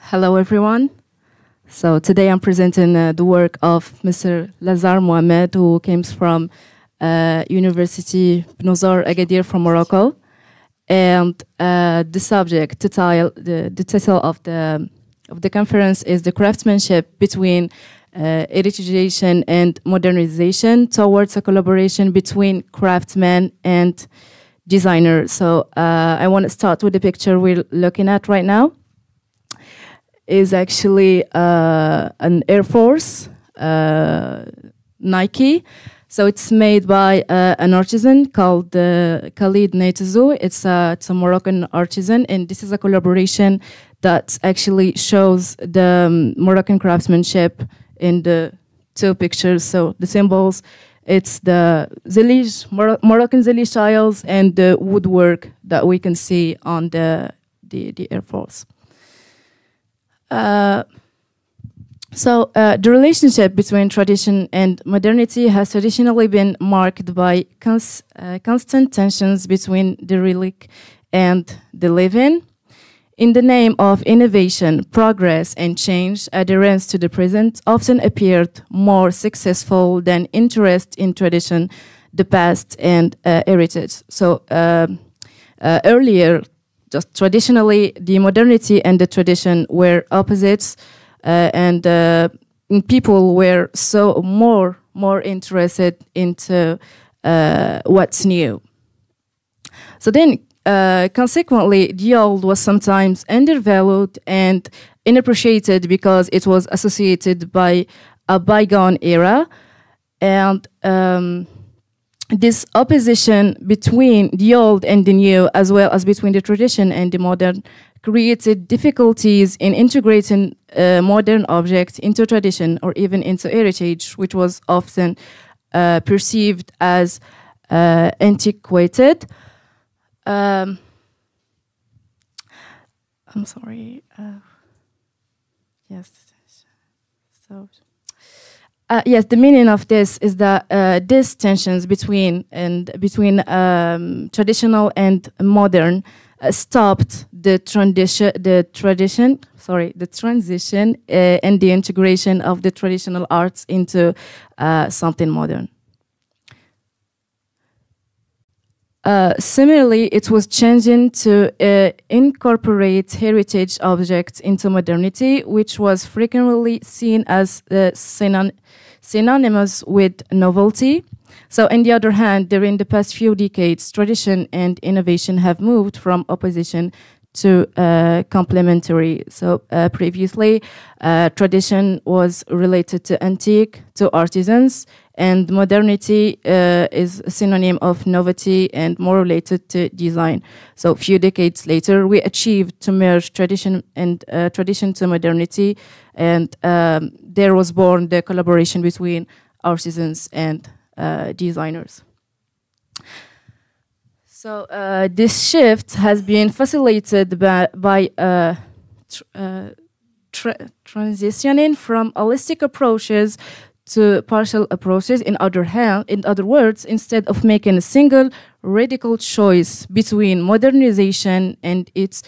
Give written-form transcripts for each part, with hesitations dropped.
Hello, everyone. So today I'm presenting the work of Mr. LAZHAR Mohamed, who comes from University Zohr, Agadir from Morocco. And the subject, the title of the conference is the craftsmanship between heritagisation and modernization towards a collaboration between craftsmen and designers. So I want to start with the picture we're looking at right now. Is actually an Air Force Nike. So it's made by an artisan called Khalid Neitazou. It's a Moroccan artisan, and this is a collaboration that actually shows the Moroccan craftsmanship in the two pictures. So the symbols, it's the Moroccan Zelig tiles and the woodwork that we can see on the Air Force. The relationship between tradition and modernity has traditionally been marked by constant tensions between the relic and the living. In the name of innovation, progress, and change, adherence to the present often appeared more successful than interest in tradition, the past, and heritage. So earlier, just traditionally, the modernity and the tradition were opposites, and people were so more interested into what's new. So then, consequently, the old was sometimes undervalued and unappreciated because it was associated by a bygone era, and this opposition between the old and the new, as well as between the tradition and the modern, created difficulties in integrating modern objects into tradition or even into heritage, which was often perceived as antiquated. I'm sorry. Yes. So. Yes, the meaning of this is that these tensions between traditional and modern stopped the transition and the integration of the traditional arts into something modern. Similarly, it was changing to incorporate heritage objects into modernity, which was frequently seen as synonymous with novelty. So, on the other hand, during the past few decades, tradition and innovation have moved from opposition to complementary. So, previously, tradition was related to antique, to artisans, and modernity is a synonym of novelty and more related to design. So a few decades later, we achieved to merge tradition and tradition to modernity, and there was born the collaboration between artisans and designers. So this shift has been facilitated by transitioning from holistic approaches to partial approaches. In other words, instead of making a single radical choice between modernization and its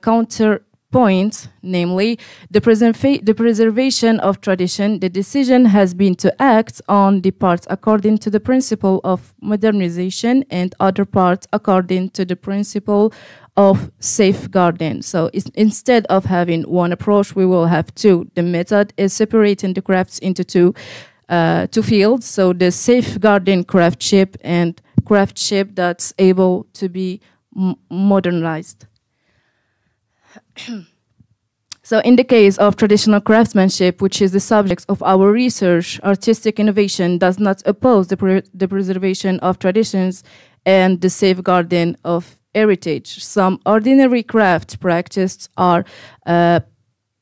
counterpoint, namely the preservation of tradition, the decision has been to act on the parts according to the principle of modernization and other parts according to the principle of safeguarding. So instead of having one approach, we will have two. The method is separating the crafts into two fields. So the safeguarding craftsmanship and craftsmanship that's able to be modernized. So in the case of traditional craftsmanship, which is the subject of our research, artistic innovation does not oppose the preservation of traditions and the safeguarding of heritage. Some ordinary craft practices are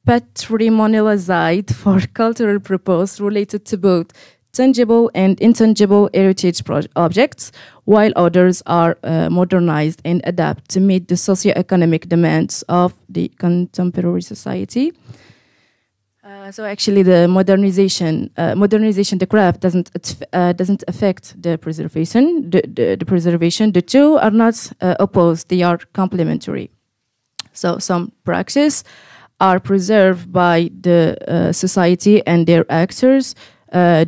patrimonialized for cultural purpose related to both tangible and intangible heritage objects, while others are modernized and adapt to meet the socio-economic demands of the contemporary society. So actually, the modernization, the craft doesn't affect the preservation. The preservation, the two are not opposed; they are complementary. So some practices are preserved by the society and their actors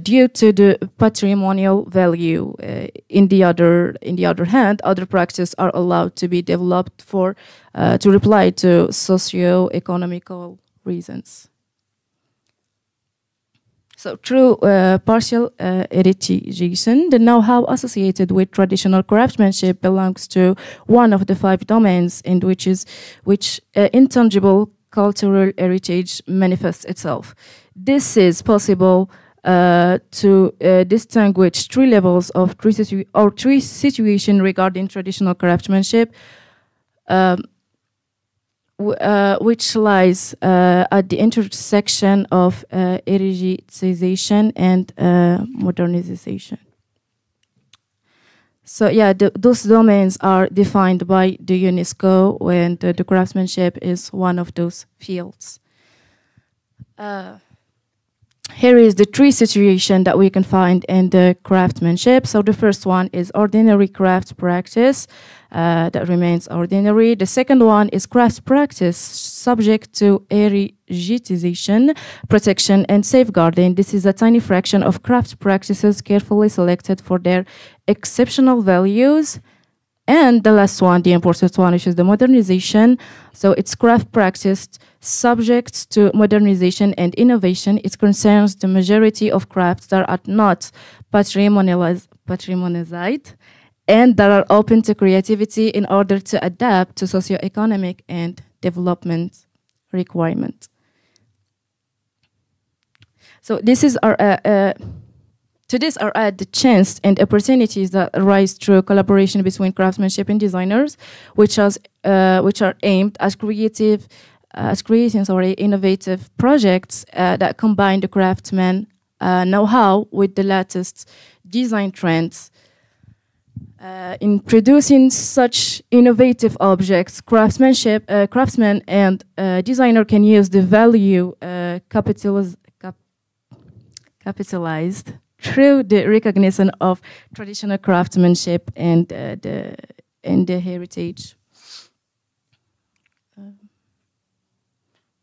due to the patrimonial value. In the other hand, other practices are allowed to be developed to reply to socio-economical reasons. So through partial heritagisation, the know-how associated with traditional craftsmanship belongs to one of the 5 domains in which intangible cultural heritage manifests itself. This is possible to distinguish 3 levels of 3 situations regarding traditional craftsmanship, which lies at the intersection of heritagisation and modernization. So yeah, those domains are defined by the UNESCO, and the craftsmanship is one of those fields. Here is the 3 situations that we can find in the craftsmanship. So the first one is ordinary craft practice that remains ordinary. The second one is craft practice subject to heritagisation, protection, and safeguarding. This is a tiny fraction of craft practices carefully selected for their exceptional values. And the last one, the important one, which is the modernization. So it's craft practice subject to modernization and innovation. It concerns the majority of crafts that are not patrimonialized and that are open to creativity in order to adapt to socio-economic and development requirements. So this is our to this are added the chance and opportunities that arise through collaboration between craftsmanship and designers, which are aimed at creating innovative projects that combine the craftsman know-how with the latest design trends. In producing such innovative objects, craftsmen and designer can use the value capitalized through the recognition of traditional craftsmanship and the heritage.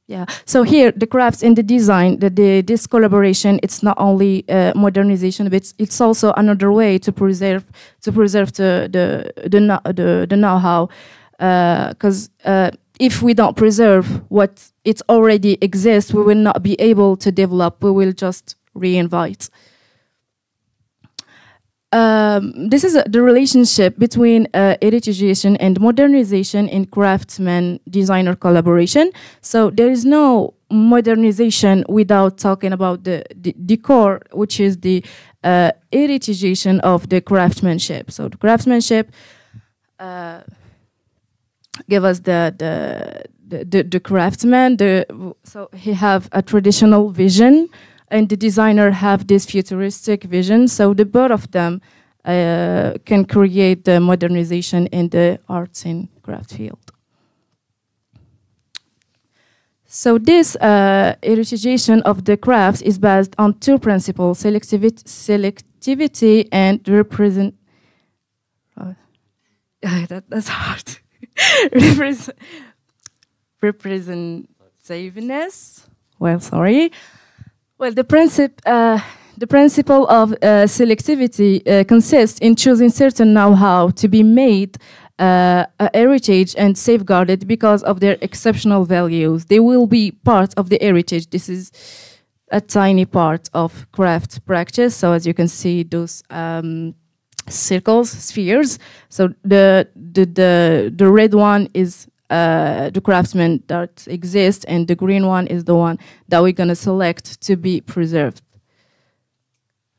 Yeah. So here, the crafts and the design, this collaboration, it's not only modernization, but it's also another way to preserve the know-how. Because if we don't preserve what it already exists, we will not be able to develop. We will just reinvite. This is the relationship between heritagisation and modernization in craftsman-designer collaboration. So there is no modernization without talking about the core, which is the heritagisation of the craftsmanship. So the craftsmanship give us the craftsman. So he have a traditional vision, and the designer have this futuristic vision. So the both of them can create the modernization in the arts and craft field. So this heritagisation of the crafts is based on 2 principles: selectivity and represent. That's hard. Representativeness. Well, sorry. Well, the principle of selectivity consists in choosing certain know-how to be made a heritage and safeguarded because of their exceptional values. They will be part of the heritage. This is a tiny part of craft practice. So as you can see, those circles, spheres. So the red one is the craftsman that exists, and the green one is the one that we're going to select to be preserved.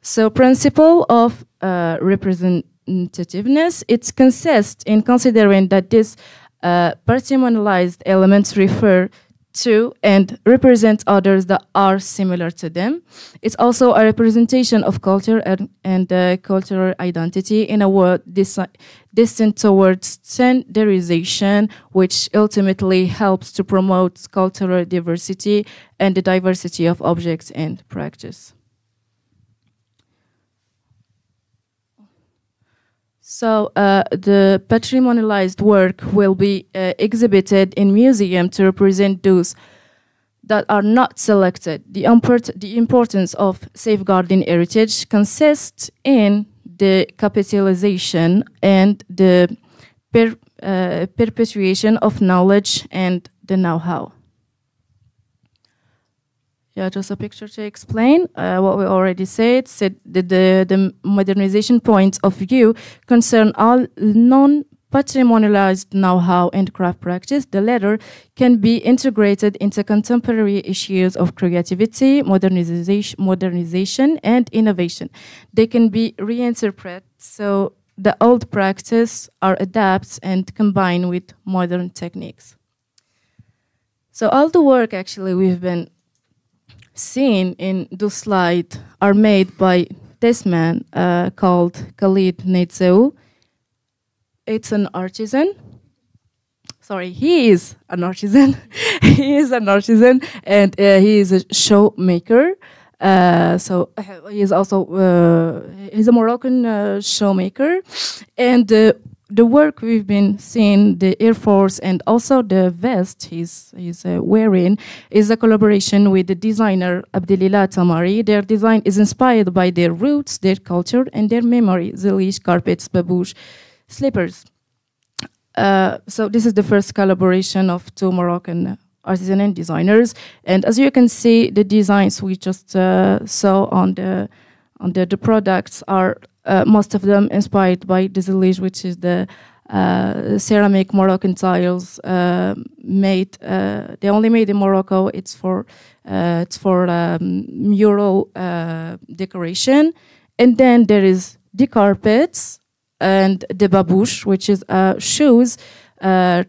So principle of representativeness, it consists in considering that these patrimonialized elements refer to and represent others that are similar to them. It's also a representation of culture and cultural identity in a world distant towards standardization, which ultimately helps to promote cultural diversity and the diversity of objects and practice. So the patrimonialized work will be exhibited in museum to represent those that are not selected. The importance of safeguarding heritage consists in the capitalization and the perpetuation of knowledge and the know-how. Yeah, just a picture to explain what we already said. The modernization points of view concern all non-patrimonialized know-how and craft practice. The latter can be integrated into contemporary issues of creativity, modernization, and innovation. They can be reinterpreted, so the old practice are adapted and combined with modern techniques. So all the work actually we've been seen in this slide are made by this man called Khalid Neitzel. It's an artisan. Sorry, he is an artisan. He is an artisan, and he is a showmaker. So he is also he's a Moroccan showmaker, and the work we've been seeing, the Air Force and also the vest he's wearing, is a collaboration with the designer Abdelillah Tamari. Their design is inspired by their roots, their culture, and their memory: zilish, carpets, babouche, slippers. So this is the first collaboration of two Moroccan artisan and designers. And as you can see, the designs we just saw on the products are most of them inspired by the zilish, which is the ceramic Moroccan tiles made. They only made in Morocco. It's for mural decoration. And then there is the carpets and the babouche, which is shoes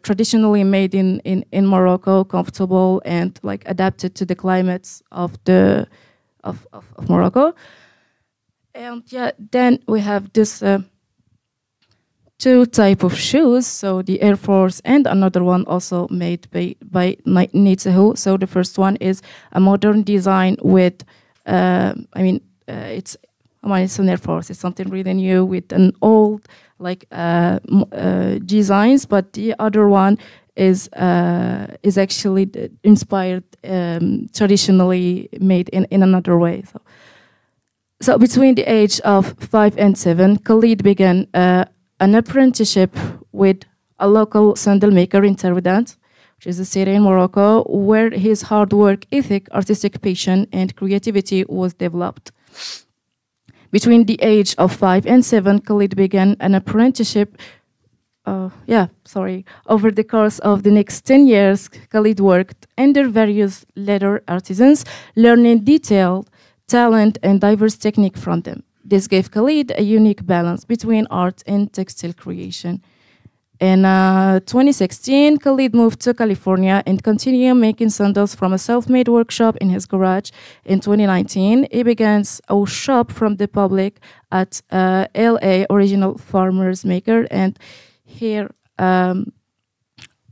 traditionally made in Morocco, comfortable and like adapted to the climates of Morocco. And yeah, then we have this two type of shoes. So the Air Force and another one also made by Neitzel. So the first one is a modern design with, it's an Air Force. It's something really new with an old like designs. But the other one is actually inspired, traditionally made in another way. So between the age of 5 and 7, Khalid began an apprenticeship with a local sandal maker in Terwedat, which is a city in Morocco, where his hard work ethic, artistic passion, and creativity was developed. Between the age of 5 and 7, Khalid began an apprenticeship. Over the course of the next 10 years, Khalid worked under various leather artisans, learning detailed talent and diverse technique from them. This gave Khalid a unique balance between art and textile creation. In 2016, Khalid moved to California and continued making sandals from a self-made workshop in his garage. In 2019, he began a shop from the public at LA Original Farmers Maker. And here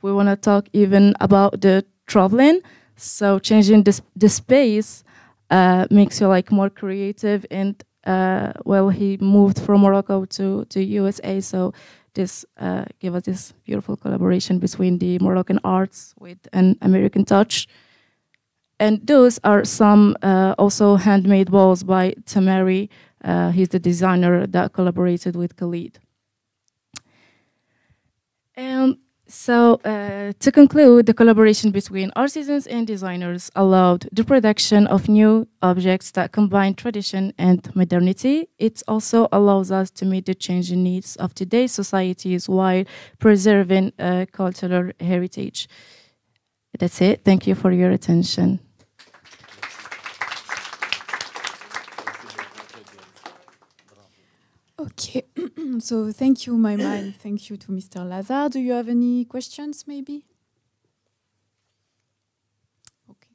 we want to talk even about the traveling. So changing the space makes you like more creative, and he moved from Morocco to USA, so this gave us this beautiful collaboration between the Moroccan arts with an American touch. And those are some also handmade balls by Tamari. He's the designer that collaborated with Khalid. And so, to conclude, the collaboration between artisans and designers allowed the production of new objects that combine tradition and modernity. It also allows us to meet the changing needs of today's societies while preserving cultural heritage. That's it. Thank you for your attention. Okay, so thank you, Maima, and thank you to Mr. Lazhar. Do you have any questions, maybe? Okay.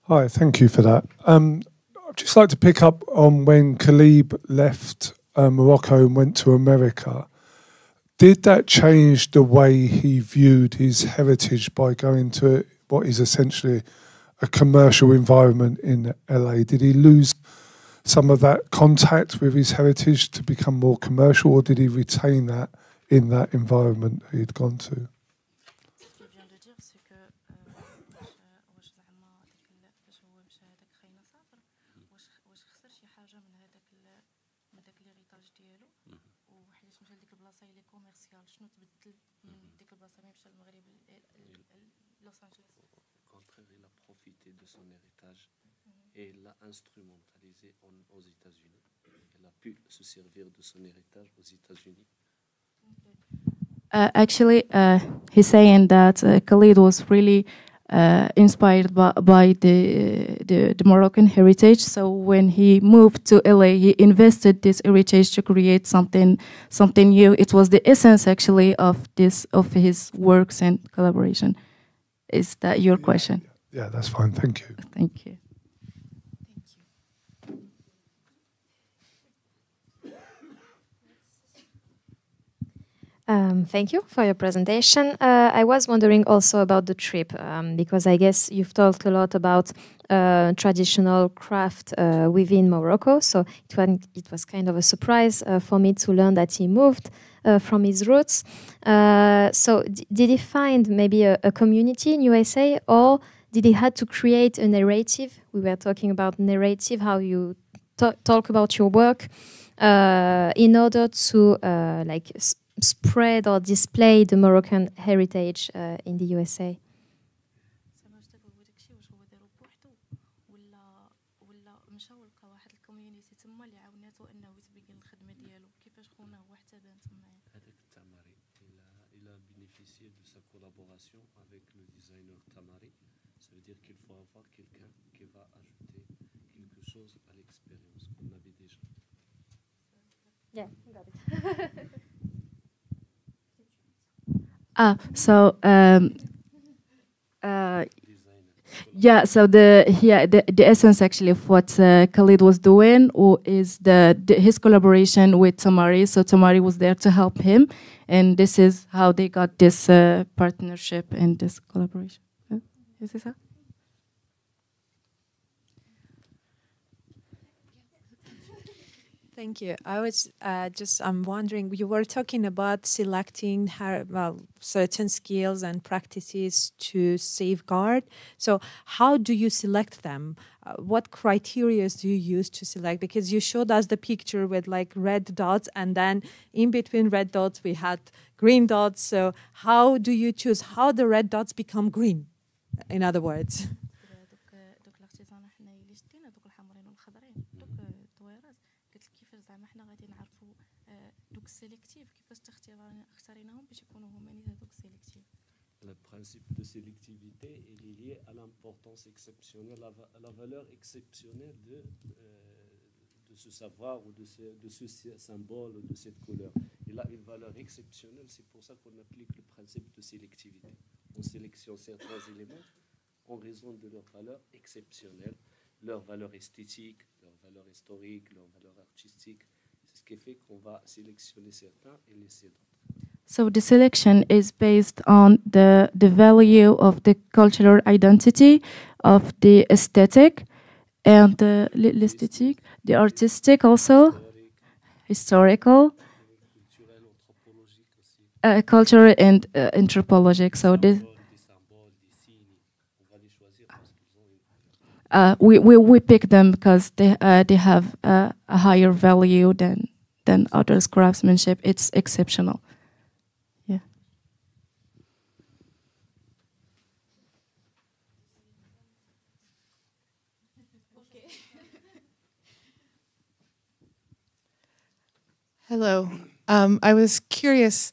Hi, thank you for that. I'd just like to pick up on when Khalid left Morocco and went to America. Did that change the way he viewed his heritage by going to what is essentially a commercial environment in LA? Did he lose some of that contact with his heritage to become more commercial, or did he retain that in that environment he'd gone to? contraire, il a profité de son héritage et l'a instrumentalisé aux États-Unis. Il a pu se servir de son héritage aux États-Unis. Actually, he's saying that Khalid was really inspired by the Moroccan heritage. So when he moved to LA, he invested this heritage to create something new. It was the essence, actually, of his works and collaboration. Is that your question? Yeah, that's fine. Thank you. Thank you. Thank you for your presentation. I was wondering also about the trip, because I guess you've talked a lot about traditional craft within Morocco. So it was kind of a surprise for me to learn that he moved from his roots. So did he find maybe a community in USA, or did he had to create a narrative? We were talking about narrative, how you talk about your work in order to spread or display the Moroccan heritage in the USA. Il a bénéficié de sa collaboration avec le designer Tamari. Ça veut dire qu'il faut avoir quelqu'un qui va ajouter quelque chose à l'expérience qu'on avait déjà. Yeah, got it. So the essence actually of what Khalid was doing is his collaboration with Tamari. So Tamari was there to help him, and this is how they got this partnership and this collaboration. Is this how? Thank you. I was I'm wondering, you were talking about selecting certain skills and practices to safeguard. So how do you select them? What criteria do you use to select? Because you showed us the picture with like red dots, and then in between red dots, we had green dots. So how do you choose how the red dots become green, in other words? Le principe de sélectivité est lié à l'importance exceptionnelle, à la valeur exceptionnelle de ce savoir ou de ce symbole ou de cette couleur. Il a une valeur exceptionnelle, c'est pour ça qu'on applique le principe de sélectivité. On sélectionne certains éléments en raison de leur valeur exceptionnelle, leur valeur esthétique, leur valeur historique, leur valeur artistique. C'est ce qui fait qu'on va sélectionner certains et laisser d'autres. So the selection is based on the value of the cultural identity, of the aesthetic, and the artistic also, historical, cultural and anthropologic. So this, we pick them because they have a higher value than others. Craftsmanship, it's exceptional. Yeah. Hello. I was curious,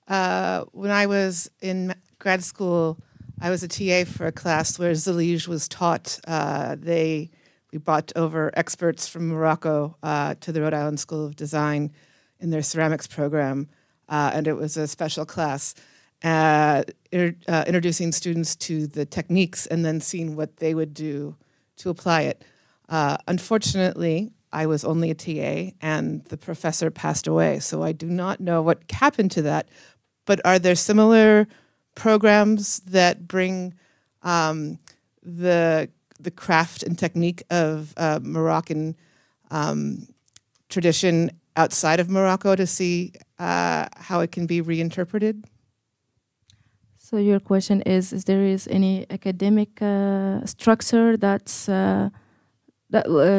when I was in grad school, I was a TA for a class where Zilij was taught. We brought over experts from Morocco to the Rhode Island School of Design in their ceramics program, and it was a special class introducing students to the techniques and then seeing what they would do to apply it. Unfortunately, I was only a TA, and the professor passed away, so I do not know what happened to that. But are there similar programs that bring the craft and technique of Moroccan tradition outside of Morocco to see how it can be reinterpreted? So your question is there is any academic structure that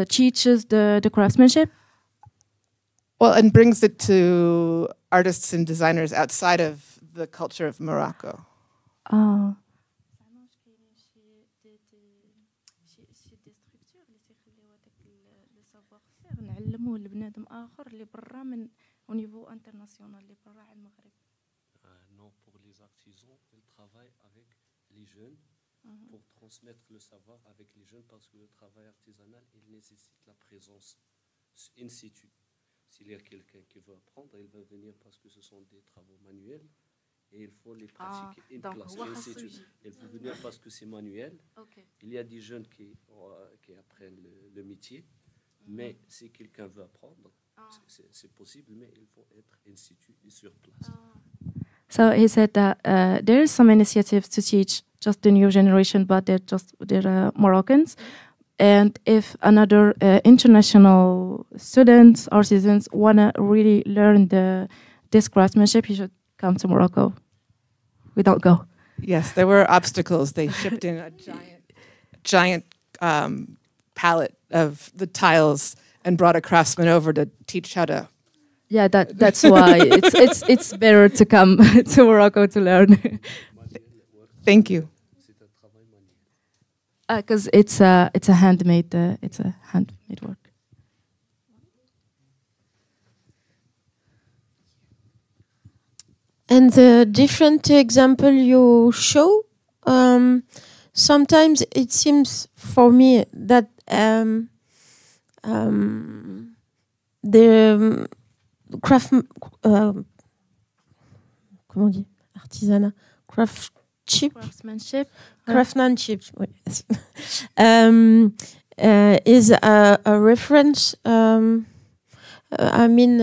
teaches the craftsmanship? Well, and brings it to artists and designers outside of the culture of Morocco. Ah. نعلموه لبنادم آخر اللي برا من au niveau international اللي برا على المغرب. Non, pour les artisans, ils travaillent avec les jeunes pour transmettre le savoir avec les jeunes parce que le travail artisanal, il nécessite la présence in situ. S'il y a quelqu'un qui veut apprendre, il va venir parce que ce sont des travaux manuels et il faut les pratiquer in place, in situ. Il faut venir parce que c'est manuel. Okay. Il y a des jeunes qui apprennent le métier, mais si quelqu'un veut apprendre, c'est possible, mais il faut être in situ et sur place. So he said that there is some initiatives to teach just the new generation, but they're Moroccans. And if another international students or citizens want to really learn this craftsmanship, you should come to Morocco. We don't go. Yes, there were obstacles. They shipped in a giant pallet of the tiles and brought a craftsman over to teach how to. Yeah, that's why it's better to come to Morocco to learn. Thank you. Because it's a handmade work. And the different example you show, sometimes it seems for me that the comment on dit artisanat, craftsmanship, yes. Is a reference. I mean,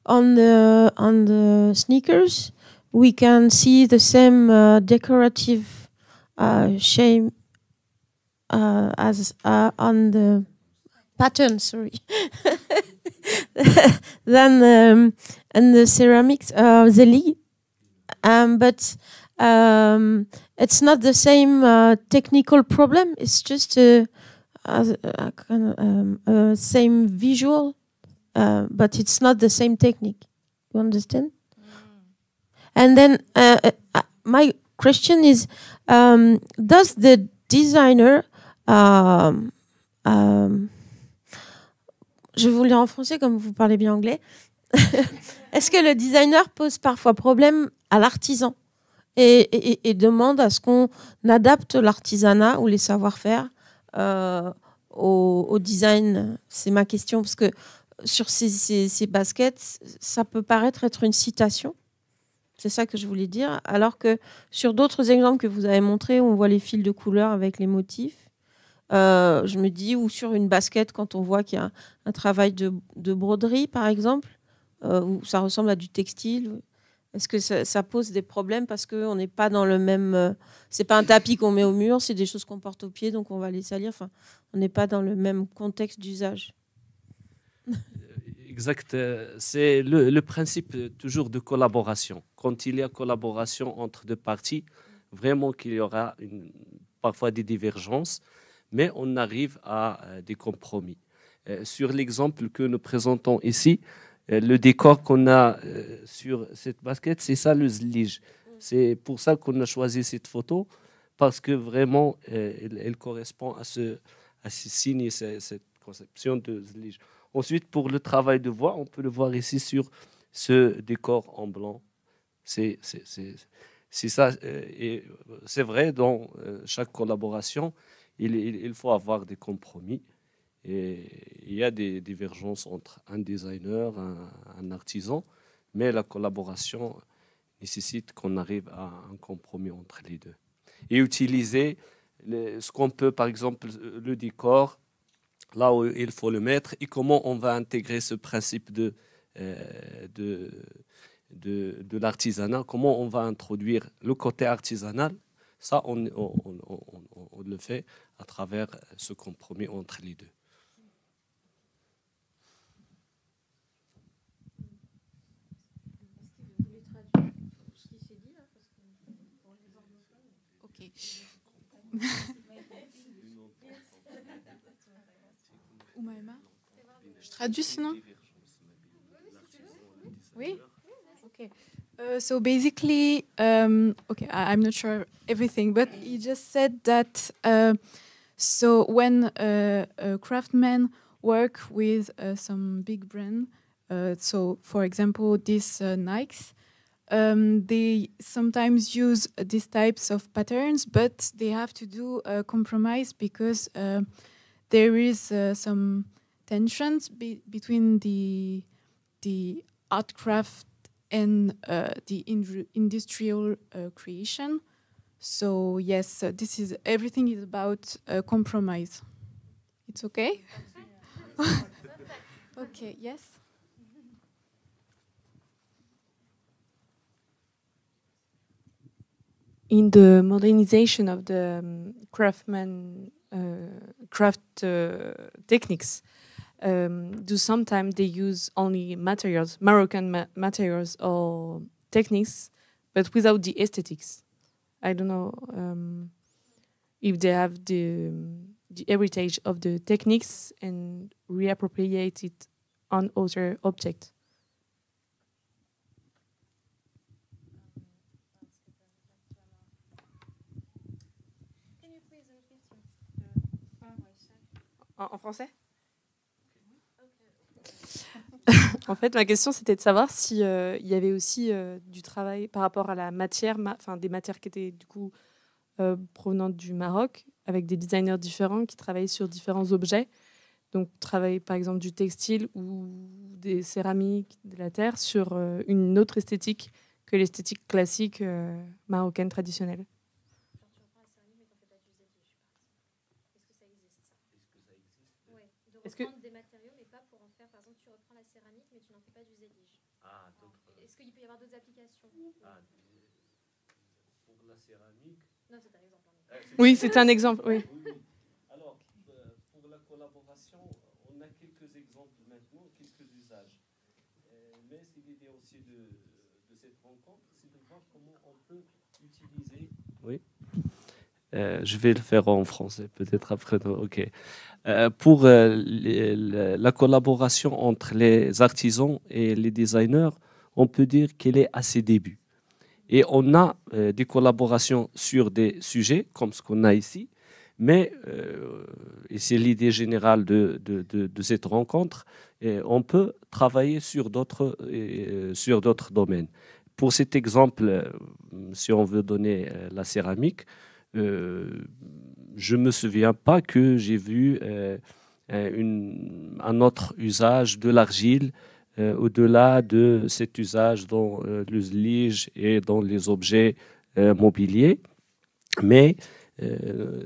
on the sneakers, we can see the same decorative shape as on the pattern. Sorry. Than and the ceramics, zeli, but it's not the same technical problem. It's just a kind of same visual, but it's not the same technique. You understand? And then my question is, does the designer je vais vous le dire en français comme vous parlez bien anglais. Est-ce que le designer pose parfois problème à l'artisan et demande à ce qu'on adapte l'artisanat ou les savoir-faire au design? C'est ma question, parce que sur ces baskets, ça peut paraître être une citation. C'est ça que je voulais dire. Alors que sur d'autres exemples que vous avez montrés, on voit les fils de couleurs avec les motifs. Je me dis, ou sur une basket, quand on voit qu'il y a un travail de broderie, par exemple, où ça ressemble à du textile, est-ce que ça pose des problèmes parce qu'on n'est pas dans le même... c'est pas un tapis qu'on met au mur, c'est des choses qu'on porte au pied, donc on va les salir. Enfin, on n'est pas dans le même contexte d'usage. Exact. C'est le principe toujours de collaboration. Quand il y a collaboration entre deux parties, vraiment qu'il y aura parfois des divergences, mais on arrive à des compromis. Sur l'exemple que nous présentons ici, le décor qu'on a sur cette basket, c'est ça le zlige. C'est pour ça qu'on a choisi cette photo, parce que vraiment, elle correspond à ce signe, cette conception de zlige. Ensuite, pour le travail de voix, on peut le voir ici sur ce décor en blanc. C'est ça. Et c'est vrai, dans chaque collaboration, il faut avoir des compromis. Et il y a des divergences entre un designer, un artisan, mais la collaboration nécessite qu'on arrive à un compromis entre les deux. Et utiliser ce qu'on peut, par exemple, le décor, là où il faut le mettre, et comment on va intégrer ce principe de l'artisanat, comment on va introduire le côté artisanal. Ça, on le fait à travers ce compromis entre les deux. Ok. Je traduis sinon? Oui. Okay. So basically, okay, I'm not sure everything, but he just said that so when craftsmen work with some big brand, so for example, this Nikes, they sometimes use these types of patterns, but they have to do a compromise because there is some tensions between the art craft and the industrial creation. So yes, this is everything is about compromise. It's okay? Okay, yes. In the modernization of the craft techniques, do sometimes they use only materials, Moroccan materials or techniques, but without the aesthetics. I don't know if they have the heritage of the techniques and reappropriate it on other objects. En français? En fait, ma question, c'était de savoir si il y avait aussi du travail par rapport à la matière, des matières qui étaient du coup provenantes du Maroc, avec des designers différents qui travaillaient sur différents objets. Donc, travailler par exemple du textile ou des céramiques, de la terre, sur une autre esthétique que l'esthétique classique marocaine traditionnelle. Est-ce que des matériaux, mais pas pour en faire, par exemple, tu reprends la céramique, mais tu n'en fais pas du zélige. Est-ce qu'il peut y avoir d'autres applications? Pour la céramique. Non, c'est un exemple. Oui, c'est un exemple, oui. Alors, pour la collaboration, on a quelques exemples maintenant, quelques usages. Mais l'idée aussi de cette rencontre, c'est de voir comment on peut utiliser. Oui. Je vais le faire en français, peut-être après. Ok. Pour la collaboration entre les artisans et les designers, on peut dire qu'elle est à ses débuts. Et on a des collaborations sur des sujets, comme ce qu'on a ici, mais, et c'est l'idée générale de cette rencontre, on peut travailler sur d'autres domaines. Pour cet exemple, si on veut donner la céramique, je ne me souviens pas que j'ai vu un autre usage de l'argile au-delà de cet usage dans l'usage et dans les objets mobiliers. Mais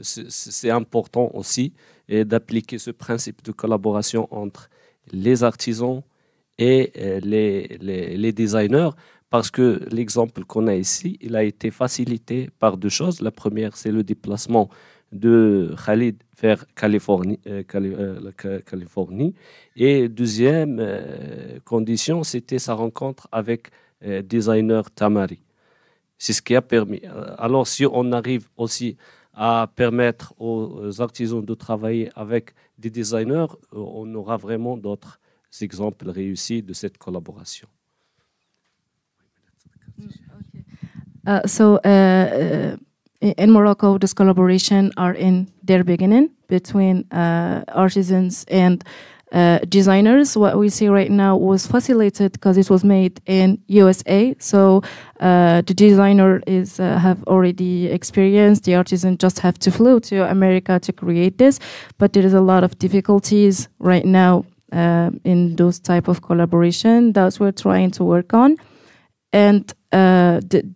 c'est important aussi d'appliquer ce principe de collaboration entre les artisans et les designers, parce que l'exemple qu'on a ici, il a été facilité par deux choses. La première, c'est le déplacement de Khalid vers Californie. Et deuxième condition, c'était sa rencontre avec designer Tamari. C'est ce qui a permis. Alors, si on arrive aussi à permettre aux artisans de travailler avec des designers, on aura vraiment d'autres exemples réussis de cette collaboration. In Morocco, this collaboration are in their beginning between artisans and designers. What we see right now was facilitated because it was made in USA. So the designer have already experienced. The artisan just have to flew to America to create this. But there is a lot of difficulties right now in those type of collaboration that we're trying to work on. And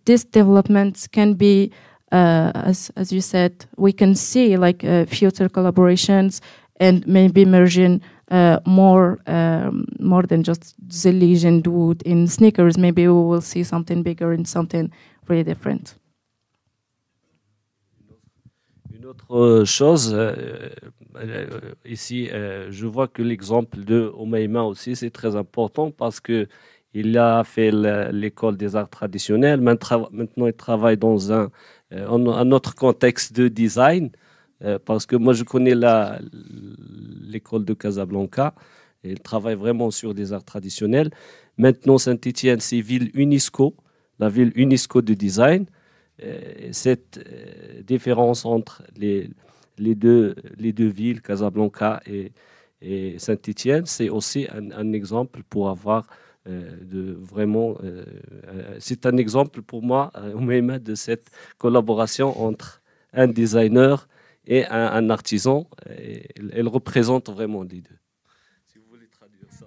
this development can be, as you said, we can see like future collaborations and maybe merging more than just the legend wood in sneakers. Maybe we will see something bigger and something really different. Une autre chose, ici, je vois que l'exemple de Oumaima aussi, c'est très important parce que il a fait l'école des arts traditionnels. Maintenant, il travaille dans un autre contexte de design. Parce que moi, je connais l'école de Casablanca. Il travaille vraiment sur des arts traditionnels. Maintenant, Saint-Etienne, c'est ville UNESCO, la ville UNESCO de design. Cette différence entre les deux villes, Casablanca et Saint-Etienne, c'est aussi un exemple pour avoir c'est un exemple pour moi, Mohamed, de cette collaboration entre un designer et un artisan. Elle représente vraiment les deux. Si vous voulez traduire ça.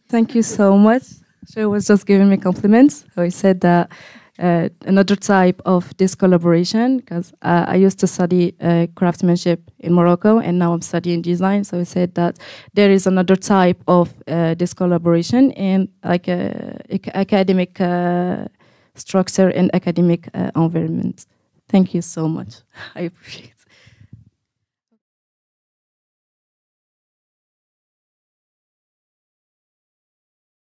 Thank you so much. She was just giving me compliments. So he said that another type of this collaboration, because I used to study craftsmanship in Morocco and now I'm studying design. So he said that there is another type of this collaboration in like academic structure and academic environment. Thank you so much. I appreciate it.